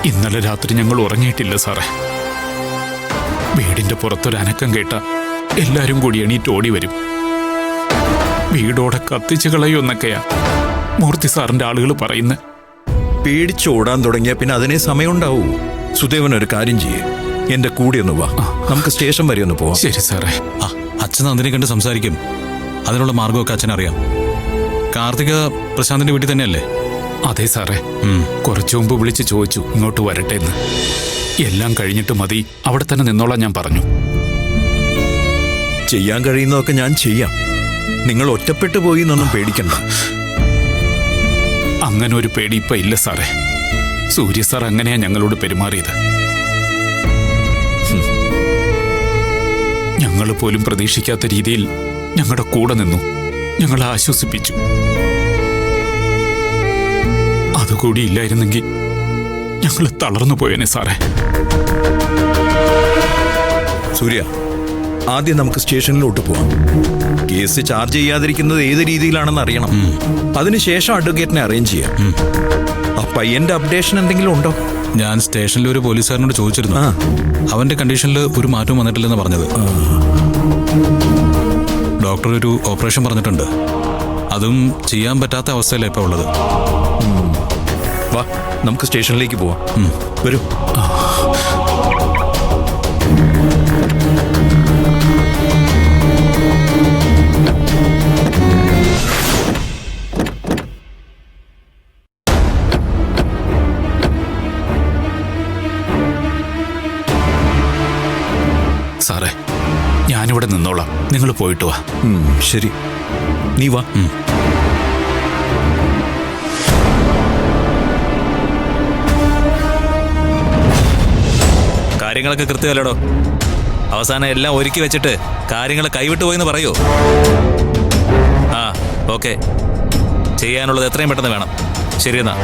ഇന്നലെ രാത്രി ഞങ്ങൾ ഉറങ്ങിയിട്ടില്ല സാറേ. വീടിന്റെ പുറത്തൊരനക്കം കേട്ട എല്ലാരും കൂടി എണീറ്റ് ഓടി വരും. വീടോടെ കത്തിച്ചു കളയുമെന്നൊക്കെയാ മൂർത്തി സാറിന്റെ ആളുകൾ പറയുന്നത്. പേടിച്ചോടാൻ തുടങ്ങിയ പിന്നെ അതിനെ സമയമുണ്ടാവൂ. സുദേവൻ ഒരു കാര്യം ചെയ്യേ, എന്റെ കൂടെ ഒന്ന് വാ, നമുക്ക് സ്റ്റേഷൻ വരെ ഒന്ന് പോവാം. ശരി സാറേ. അച്ഛൻ നന്ദിനെ കണ്ട് സംസാരിക്കും. അതിനുള്ള മാർഗമൊക്കെ അച്ഛനറിയാം. കാർത്തിക പ്രശാന്തിന്റെ വീട്ടിൽ തന്നെയല്ലേ? അതെ സാറേ. കുറച്ചു മുമ്പ് വിളിച്ച് ചോദിച്ചു ഇങ്ങോട്ട് വരട്ടെ എന്ന്. എല്ലാം കഴിഞ്ഞിട്ട് മതി, അവിടെ തന്നെ നിന്നോളാം ഞാൻ പറഞ്ഞു. ചെയ്യാൻ കഴിയുന്നതൊക്കെ ഞാൻ ചെയ്യാം. നിങ്ങൾ ഒറ്റപ്പെട്ടു പോയി എന്നൊന്നും പേടിക്കണ്ട. അങ്ങനെ ഒരു പേടി ഇപ്പൊ ഇല്ല സാറേ. സൂര്യ സാർ അങ്ങനെയാ ഞങ്ങളോട് പെരുമാറിയത്. ഞങ്ങൾ പോലും പ്രതീക്ഷിക്കാത്ത രീതിയിൽ ഞങ്ങളുടെ കൂടെ നിന്നു, ഞങ്ങളെ ആശ്വസിപ്പിച്ചു. അതുകൂടി ഇല്ലായിരുന്നെങ്കിൽ ഞങ്ങൾ തളർന്നു പോയേനെ സാറേ. സൂര്യ, ആദ്യം നമുക്ക് സ്റ്റേഷനിലോട്ട് പോവാം. കേസ് ചാർജ് ചെയ്യാതിരിക്കുന്നത് ഏത് രീതിയിലാണെന്ന് അറിയണം. അതിനുശേഷം അഡ്വക്കേറ്റിനെ അറേഞ്ച് ചെയ്യാം. ആ പയ്യന്റെ അപ്ഡേഷൻ എന്തെങ്കിലും ഉണ്ടോ? ഞാൻ സ്റ്റേഷനിൽ ഒരു പോലീസുകാരനോട് ചോദിച്ചിരുന്നു. അവന്റെ കണ്ടീഷനിൽ ഒരു മാറ്റവും വന്നിട്ടില്ലെന്ന് പറഞ്ഞത്. ഡോക്ടർ ഒരു ഓപ്പറേഷൻ പറഞ്ഞിട്ടുണ്ട്. അതും ചെയ്യാൻ പറ്റാത്ത അവസ്ഥയിലാണ് ഇപ്പോൾ ഉള്ളത്. വാ, നമുക്ക് സ്റ്റേഷനിലേക്ക് പോവാം. വരൂ. സാറേ, ഞാനിവിടെ നിന്നോളാം, നിങ്ങൾ പോയിട്ട് വാ. ശരി, നീ വാ. കാര്യങ്ങളൊക്കെ കൃത്യമല്ലടോ. അവസാനം എല്ലാം ഒരുക്കി വെച്ചിട്ട് കാര്യങ്ങൾ കൈവിട്ടു പോയെന്ന് പറയൂ. ഓക്കെ, ചെയ്യാനുള്ളത് എത്രയും പെട്ടെന്ന് വേണം. ശരി എന്നാ.